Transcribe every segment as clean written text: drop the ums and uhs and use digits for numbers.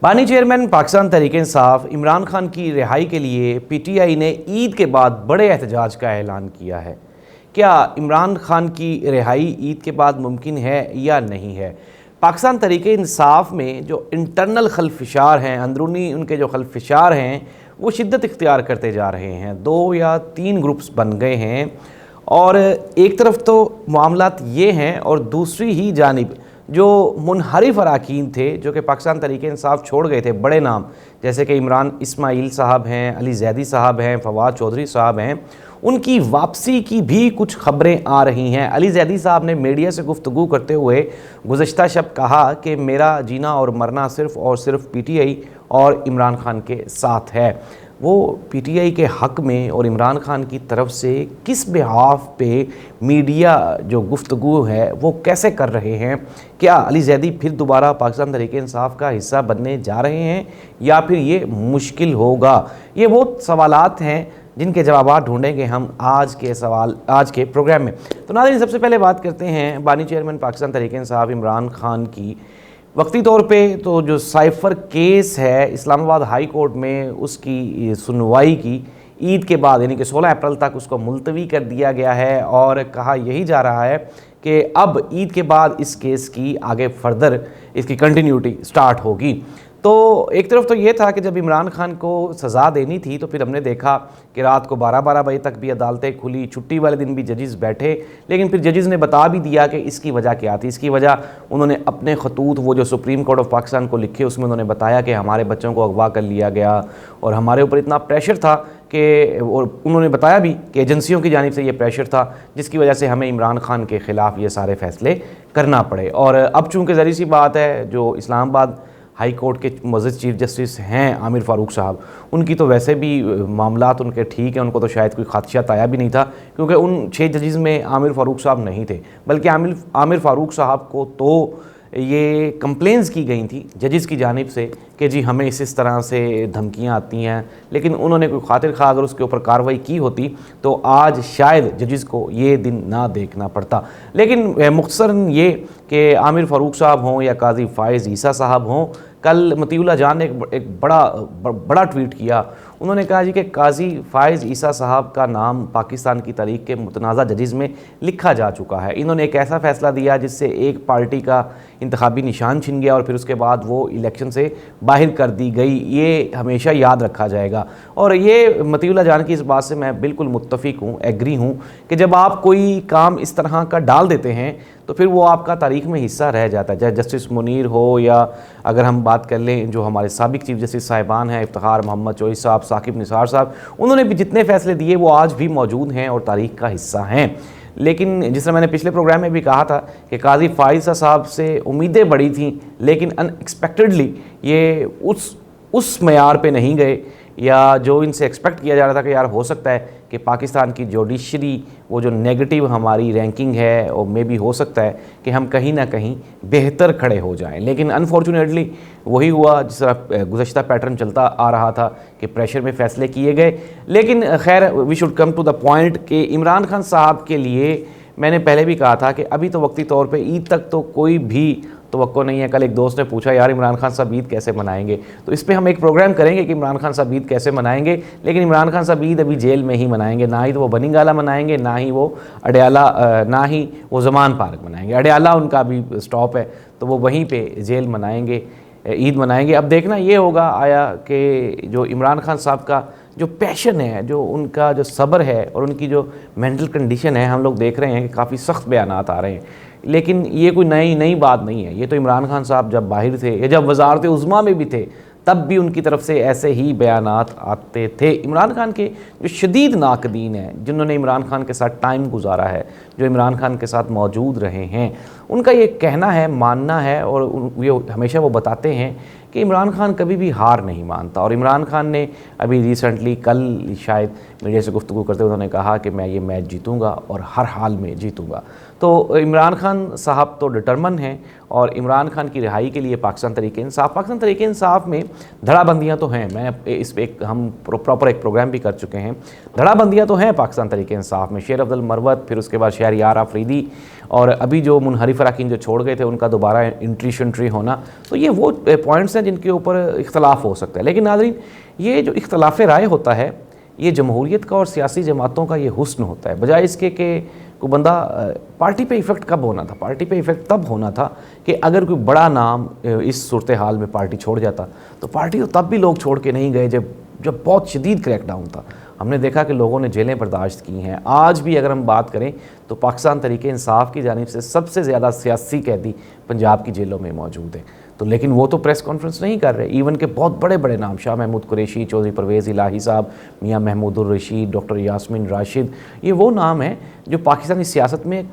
बानी चेयरमैन पाकिस्तान तहरीक-ए-इंसाफ इमरान खान की रिहाई के लिए पीटीआई ने ईद के बाद बड़े एहतजाज का ऐलान किया है। क्या इमरान खान की रिहाई ईद के बाद मुमकिन है या नहीं है? पाकिस्तान तहरीक-ए-इंसाफ में जो इंटरनल खलफिशार हैं, अंदरूनी उनके जो खलफिशार हैं, वो शिद्दत इख्तियार करते जा रहे हैं। 2 या 3 ग्रुप्स बन गए हैं और एक तरफ तो मामलात ये हैं और दूसरी ही जानिब जो मुनहरिफ अराकीन थे जो कि पाकिस्तान तहरीक-ए-इंसाफ छोड़ गए थे, बड़े नाम जैसे कि इमरान इस्माइल साहब हैं, अली जैदी साहब हैं, फवाद चौधरी साहब हैं, उनकी वापसी की भी कुछ खबरें आ रही हैं। अली जैदी साहब ने मीडिया से गुफ्तगू करते हुए गुज़श्ता शब कहा कि मेरा जीना और मरना सिर्फ़ और सिर्फ पीटीआई और इमरान खान के साथ है। वो पीटीआई के हक़ में और इमरान खान की तरफ से किस बिहाफ पे मीडिया जो गुफ्तगू है वो कैसे कर रहे हैं? क्या अली जैदी फिर दोबारा पाकिस्तान तहरीक-ए-इंसाफ का हिस्सा बनने जा रहे हैं या फिर ये मुश्किल होगा? ये वो सवालात हैं जिनके जवाब ढूंढेंगे हम आज के प्रोग्राम में। तो नाज़रीन, सबसे पहले बात करते हैं बानी चेयरमैन पाकिस्तान तहरीक-ए-इंसाफ इमरान खान की। वक्ती तौर पे तो जो साइफ़र केस है इस्लामाबाद हाई कोर्ट में, उसकी सुनवाई की ईद के बाद यानी कि 16 अप्रैल तक उसको मुलतवी कर दिया गया है और कहा यही जा रहा है कि अब ईद के बाद इस केस की आगे फर्दर इसकी कंटिन्यूटी स्टार्ट होगी। तो एक तरफ तो ये था कि जब इमरान खान को सज़ा देनी थी तो फिर हमने देखा कि रात को 12-12 बजे तक भी अदालतें खुली, छुट्टी वाले दिन भी जजेस बैठे, लेकिन फिर जजेस ने बता भी दिया कि इसकी वजह क्या थी। इसकी वजह उन्होंने अपने खतूत वो जो सुप्रीम कोर्ट ऑफ पाकिस्तान को लिखे उसमें उन्होंने बताया कि हमारे बच्चों को अगवा कर लिया गया और हमारे ऊपर इतना प्रेशर था कि, और उन्होंने बताया भी कि एजेंसियों की जानिब से ये प्रेशर था जिसकी वजह से हमें इमरान खान के ख़िलाफ़ ये सारे फ़ैसले करना पड़े। और अब चूँकि ज़री सी बात है, जो इस्लामाबाद हाई कोर्ट के मज़ीद चीफ जस्टिस हैं आमिर फ़ारूक साहब, उनकी तो वैसे भी मामलात उनके ठीक हैं, उनको तो शायद कोई ख़दशात आया भी नहीं था क्योंकि उन 6 जजेस में आमिर फ़ारूक साहब नहीं थे, बल्कि आमिर फ़ारूक साहब को तो ये कंप्लेंट्स की गई थी जजेस की जानिब से कि जी हमें इस तरह से धमकियां आती हैं, लेकिन उन्होंने कोई खातिर खा अगर उसके ऊपर कार्रवाई की होती तो आज शायद जजेस को ये दिन ना देखना पड़ता। लेकिन मुख्तसरन ये कि आमिर फ़ारूक साहब हों या काजी फ़ाइज़ ईसा साहब हों, कल मतीउल्लाह जान ने एक बड़ा ट्वीट किया। उन्होंने कहा जी कि काजी फ़ाइज़ ईसा साहब का नाम पाकिस्तान की तारीख़ के मुतनाज़ा जजेस में लिखा जा चुका है। इन्होंने एक ऐसा फ़ैसला दिया जिससे एक पार्टी का इंतखाबी निशान छिन गया और फिर उसके बाद वो इलेक्शन से बाहर कर दी गई। ये हमेशा याद रखा जाएगा और ये मतीउल्लाह जान की इस बात से मैं बिल्कुल मुत्तफ़िक हूँ, एग्री हूँ कि जब आप कोई काम इस तरह का डाल देते हैं तो फिर वो आपका तारीख़ में हिस्सा रह जाता है। चाहे जस्टिस मुनीर हो या अगर हम बात कर लें जो हमारे साबिक चीफ जस्टिस साहिबान हैं, इफ्तिखार मोहम्मद चौधरी साहब, साकिब निसार साहब, उन्होंने भी जितने फ़ैसले दिए वो आज भी मौजूद हैं और तारीख़ का हिस्सा हैं। लेकिन जिस तरह मैंने पिछले प्रोग्राम में भी कहा था कि काजी फ़ाइज़ साहब से उम्मीदें बड़ी थीं, लेकिन अनएक्सपेक्टेडली ये उस मयार पे नहीं गए या जो इनसे एक्सपेक्ट किया जा रहा था कि यार हो सकता है कि पाकिस्तान की जुडिशरी वो जो नेगेटिव हमारी रैंकिंग है और मे भी हो सकता है कि हम कहीं ना कहीं बेहतर खड़े हो जाएं, लेकिन अनफॉर्चुनेटली वही हुआ जिस तरह गुज़श्ता पैटर्न चलता आ रहा था कि प्रेशर में फ़ैसले किए गए। लेकिन खैर we should come to the point कि इमरान खान साहब के लिए मैंने पहले भी कहा था कि अभी तो वक्ती तौर पे ईद तक तो कोई भी तवक्को नहीं है। कल एक दोस्त ने पूछा यार इमरान खान साहब ईद कैसे मनाएंगे, तो इस पे हम एक प्रोग्राम करेंगे कि इमरान खान साहब ईद कैसे मनाएंगे। लेकिन इमरान खान साहब ईद अभी जेल में ही मनाएंगे, ना ही तो वो बनिंगाला मनाएंगे, ना ही वो अडयाला, ना ही वो ज़मान पार्क मनाएंगे। अडयाला उनका भी स्टॉप है तो वो वहीं पर जेल मनाएंगे, ईद मनाएंगे। अब देखना ये होगा आया कि जो इमरान खान साहब का जो पैशन है, जो उनका जो सब्र है और उनकी जो मेंटल कंडीशन है, हम लोग देख रहे हैं कि काफ़ी सख्त बयानात आ रहे हैं। लेकिन ये कोई नई बात नहीं है। ये तो इमरान खान साहब जब बाहर थे या जब वज़ारत उज़्मा में भी थे तब भी उनकी तरफ से ऐसे ही बयानात आते थे। इमरान खान के जो शदीद नाकदीन हैं, जिन्होंने इमरान खान के साथ टाइम गुजारा है, जो इमरान खान के साथ मौजूद रहे हैं, उनका ये कहना है, मानना है और ये हमेशा वो बताते हैं कि इमरान खान कभी भी हार नहीं मानता। और इमरान खान ने अभी रिसेंटली कल शायद मीडिया से गुफ्तगू करते हुए उन्होंने कहा कि मैं ये मैच जीतूंगा और हर हाल में जीतूंगा। तो इमरान खान साहब तो डिटरमन हैं और इमरान खान की रिहाई के लिए पाकिस्तान तहरीक-ए-इंसाफ में धड़ाबंदियाँ तो हैं। मैं इस पर हम प्रॉपर एक प्रोग्राम भी कर चुके हैं। धड़ाबंदियाँ तो हैं पाकिस्तान तहरीक-ए-इंसाफ में। शेर अफजल मरवत, फिर उसके बाद शहरयार आफरीदी और अभी जो मुनहरिफ अरकान जो छोड़ गए थे उनका दोबारा इंट्री शंट्री होना, तो ये वो पॉइंट्स हैं जिनके ऊपर इख्तलाफ हो सकता है। लेकिन नाज़रीन, ये जो इख्तलाफ राय होता है, ये जमहूरियत का और सियासी जमातों का ये हुस्न होता है, बजाय इसके कि कोई बंदा पार्टी पे इफ़ेक्ट कब होना था, पार्टी पे इफ़ेक्ट तब होना था कि अगर कोई बड़ा नाम इस सूरत हाल में पार्टी छोड़ जाता। तो पार्टी तो तब भी लोग छोड़ के नहीं गए जब बहुत शदीद क्रैकडाउन था। हमने देखा कि लोगों ने जेलें बर्दाश्त की हैं। आज भी अगर हम बात करें तो पाकिस्तान तहरीक इंसाफ की जानिब से सबसे ज़्यादा सियासी कैदी पंजाब की जेलों में मौजूद है। तो लेकिन वो तो प्रेस कॉन्फ्रेंस नहीं कर रहे। इवन के बहुत बड़े बड़े नाम, शाह महमूद कुरैशी, चौधरी परवेज़ इलाही साहब, मियाँ महमूदुर रशीद, डॉक्टर यास्मीन राशिद, ये वो नाम हैं जो पाकिस्तानी सियासत में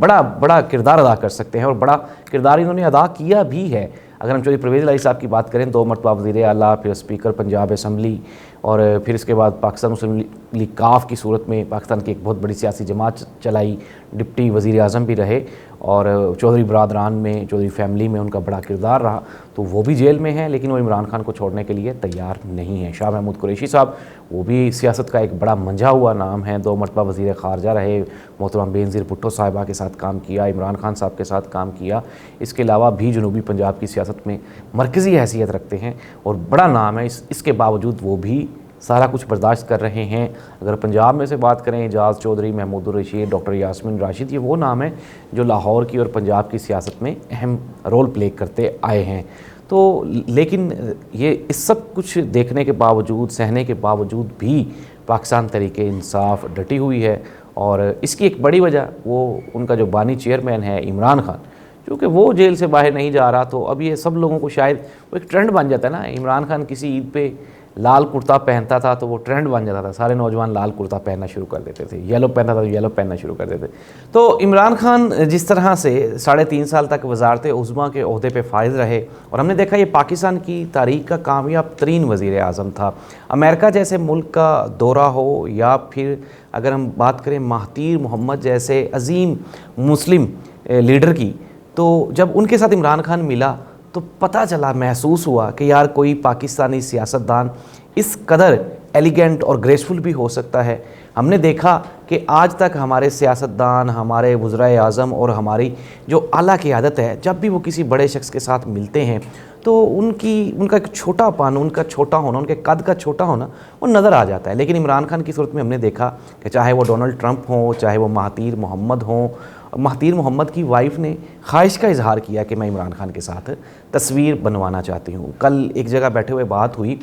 बड़ा किरदार अदा कर सकते हैं और बड़ा किरदार इन्होंने अदा किया भी है। अगर हम चौधरी परवेज़ इलाही साहब की बात करें, 2 मरतबा वज़ीर आला, फिर स्पीकर पंजाब असम्बली, और फिर इसके बाद पाकिस्तान मुस्लिम लीग काफ की सूरत में पाकिस्तान की एक बहुत बड़ी सियासी जमात चलाई, डिप्टी वज़ीर आज़म भी रहे, और चौधरी बरादरान में, चौधरी फैमिली में उनका बड़ा किरदार रहा। तो वो भी जेल में हैं, लेकिन वो इमरान खान को छोड़ने के लिए तैयार नहीं हैं। शाह महमूद कुरैशी साहब, वो भी सियासत का एक बड़ा मंझा हुआ नाम है, 2 मरतबा वज़ीर ख़ारजा रहे, मोहतरमा बेनज़ीर भुट्टो साहिबा के साथ काम किया, इमरान खान साहब के साथ काम किया। इसके अलावा भी जनूबी पंजाब की सियासत में मरकज़ी हैसियत रखते हैं और बड़ा नाम है। इसके बावजूद वो भी सारा कुछ बर्दाश्त कर रहे हैं। अगर पंजाब में से बात करें, एजाज़ चौधरी, महमूदुर रशीद, डॉक्टर यास्मीन राशिद, ये वो नाम है जो लाहौर की और पंजाब की सियासत में अहम रोल प्ले करते आए हैं। तो लेकिन ये इस सब कुछ देखने के बावजूद, सहने के बावजूद भी पाकिस्तान तहरीक इंसाफ डटी हुई है। और इसकी एक बड़ी वजह वो उनका जो बानी चेयरमैन है इमरान खान, क्योंकि वो जेल से बाहर नहीं जा रहा। तो अब ये सब लोगों को शायद वो एक ट्रेंड बन जाता है ना, इमरान खान किसी ईद पे लाल कुर्ता पहनता था तो वो ट्रेंड बन जाता था, सारे नौजवान लाल कुर्ता पहनना शुरू कर देते थे, येलो पहनता था तो येलो पहनना शुरू कर देते। तो इमरान खान जिस तरह से 3.5 साल तक वजारत उज़्मा के ओहदे पे फाइज रहे, और हमने देखा ये पाकिस्तान की तारीख का कामयाब तरीन वज़ीर आज़म था। अमेरिका जैसे मुल्क का दौरा हो, या फिर अगर हम बात करें महातीर मोहम्मद जैसे अजीम मुस्लिम लीडर की, तो जब उनके साथ इमरान खान मिला तो पता चला, महसूस हुआ कि यार कोई पाकिस्तानी सियासतदान इस कदर एलिगेंट और ग्रेसफुल भी हो सकता है। हमने देखा कि आज तक हमारे सियासतदान, हमारे वज़राए आज़म और हमारी जो आला क़यादत है, जब भी वो किसी बड़े शख्स के साथ मिलते हैं तो उनका एक छोटापन, उनका छोटा होना, उनके कद का छोटा होना वो नज़र आ जाता है। लेकिन इमरान खान की सूरत में हमने देखा कि चाहे वो डोनाल्ड ट्रंप हों, चाहे वो महातीर मोहम्मद हों, महातीर मोहम्मद की वाइफ ने ख्वाहिश का इजहार किया कि मैं इमरान खान के साथ तस्वीर बनवाना चाहती हूँ। कल एक जगह बैठे हुए बात हुई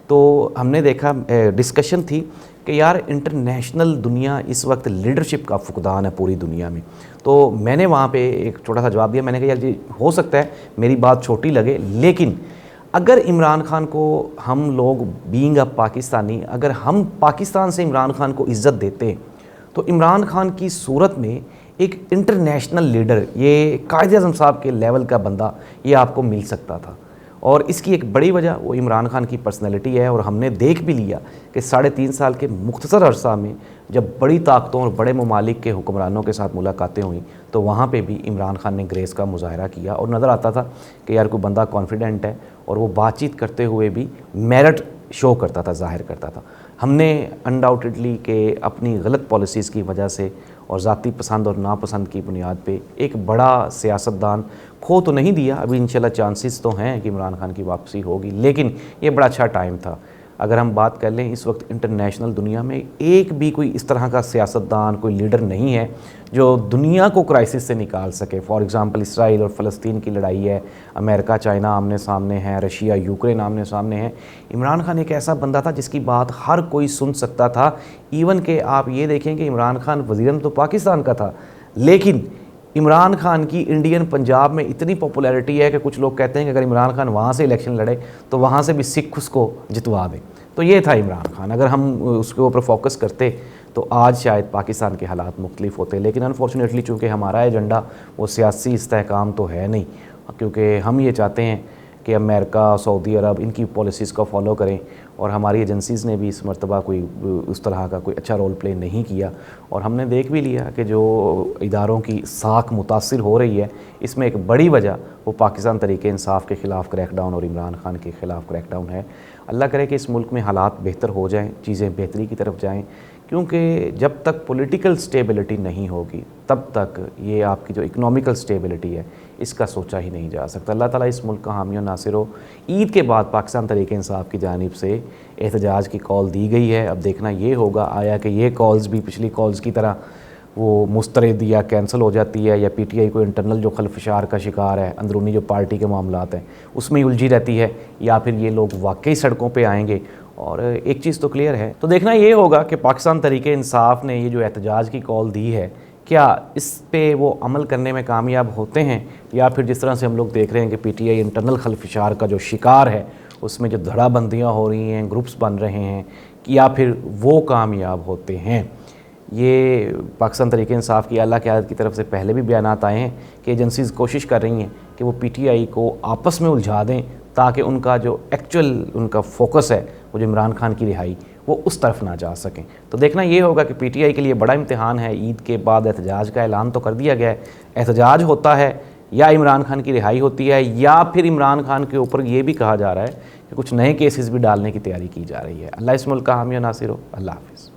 तो हमने देखा, डिस्कशन थी कि यार इंटरनेशनल दुनिया इस वक्त लीडरशिप का फुकदान है पूरी दुनिया में। तो मैंने वहाँ पे एक छोटा सा जवाब दिया, मैंने कहा यार जी हो सकता है मेरी बात छोटी लगे, लेकिन अगर इमरान खान को हम लोग बीइंग अ पाकिस्तानी, अगर हम पाकिस्तान से इमरान खान को इज़्ज़त देते तो इमरान खान की सूरत में एक इंटरनेशनल लीडर, ये कायद आज़म साहब के लेवल का बंदा ये आपको मिल सकता था। और इसकी एक बड़ी वजह वो इमरान खान की पर्सनैलिटी है। और हमने देख भी लिया कि 3.5 साल के मुख्तसर अरसा में जब बड़ी ताकतों और बड़े ममालिक के हुक्मरानों के साथ मुलाकातें हुई तो वहाँ पे भी इमरान खान ने ग्रेस का मुजाहरा किया, और नज़र आता था कि यार कोई बंदा कॉन्फिडेंट है और वो बातचीत करते हुए भी मेरिट शो करता था, ज़ाहिर करता था। हमने अनडाउटेडली कि अपनी गलत पॉलिसीज़ की वजह से और ज़ाती पसंद और नापसंद की बुनियाद पे एक बड़ा सियासतदान खो तो नहीं दिया। अभी इंशाल्लाह चांसेस तो हैं कि इमरान खान की वापसी होगी, लेकिन ये बड़ा अच्छा टाइम था। अगर हम बात कर लें, इस वक्त इंटरनेशनल दुनिया में एक भी कोई इस तरह का सियासतदान, कोई लीडर नहीं है जो दुनिया को क्राइसिस से निकाल सके। फॉर एग्ज़ाम्पल इसराइल और फ़लस्तीन की लड़ाई है, अमेरिका चाइना आमने सामने है, रशिया यूक्रेन आमने सामने है। इमरान खान एक ऐसा बंदा था जिसकी बात हर कोई सुन सकता था। इवन के आप ये देखें कि इमरान खान वज़ीर तो पाकिस्तान का था, लेकिन इमरान खान की इंडियन पंजाब में इतनी पॉपुलैरिटी है कि कुछ लोग कहते हैं कि अगर इमरान खान वहाँ से इलेक्शन लड़े तो वहाँ से भी सिख उसको जितवा दें। तो ये था इमरान खान। अगर हम उसके ऊपर फोकस करते तो आज शायद पाकिस्तान के हालात मुख्तलिफ होते, लेकिन अनफॉर्चुनेटली चूँकि हमारा एजेंडा वो सियासी इस्तेहकाम तो है नहीं, क्योंकि हम ये चाहते हैं कि अमेरिका, सऊदी अरब इनकी पॉलिसीज़ को फॉलो करें, और हमारी एजेंसीज़ ने भी इस मरतबा कोई उस तरह का कोई अच्छा रोल प्ले नहीं किया। और हमने देख भी लिया कि जो इदारों की साख मुतासिर हो रही है, इसमें एक बड़ी वजह वो पाकिस्तान तहरीक इंसाफ के ख़िलाफ़ क्रैकडाउन और इमरान खान के ख़िलाफ़ क्रैकडाउन है। अल्लाह करे कि इस मुल्क में हालात बेहतर हो जाएँ, चीज़ें बेहतरी की तरफ जाएँ, क्योंकि जब तक पॉलिटिकल स्टेबिलिटी नहीं होगी तब तक ये आपकी जो इकोनॉमिकल स्टेबिलिटी है इसका सोचा ही नहीं जा सकता। अल्लाह ताला इस मुल्क का हामी और नासिर हो। ईद के बाद पाकिस्तान तहरीक इंसाफ की जानिब से एहतजाज की कॉल दी गई है। अब देखना ये होगा आया कि ये कॉल्स भी पिछली कॉल्स की तरह वो मुस्तरद या कैंसिल हो जाती है, या PTI को इंटरनल जो खलफशार का शिकार है, अंदरूनी जो पार्टी के मामलात हैं उसमें ही उलझी रहती है, या फिर ये लोग वाकई सड़कों पे आएंगे। और एक चीज़ तो क्लियर है, तो देखना ये होगा कि पाकिस्तान तहरीक इंसाफ ने ये जो एहतजाज की कॉल दी है क्या इस पे वो अमल करने में कामयाब होते हैं, या फिर जिस तरह से हम लोग देख रहे हैं कि PTI इंटरनल खलफशार का जो शिकार है उसमें जो धड़ाबंदियाँ हो रही हैं, ग्रुप्स बन रहे हैं, या फिर वो कामयाब होते हैं। ये पाकिस्तान तहरीक इंसाफ की आला क़यादत की तरफ से पहले भी बयानात आए हैं कि एजेंसीज़ कोशिश कर रही हैं कि वो PTI को आपस में उलझा दें ताकि उनका जो एक्चुअल उनका फोकस है वो जो इमरान खान की रिहाई वो उस तरफ ना जा सकें। तो देखना ये होगा कि PTI के लिए बड़ा इम्तिहान है। ईद के बाद एहतजाज का ऐलान तो कर दिया गया है, एहतजाज होता है या इमरान खान की रिहाई होती है, या फिर इमरान खान के ऊपर ये भी कहा जा रहा है कि कुछ नए केसेस भी डालने की तैयारी की जा रही है। अल्लाह इस मुल्क का हामी और नासिर हो। अल्लाह हाफ़िज़।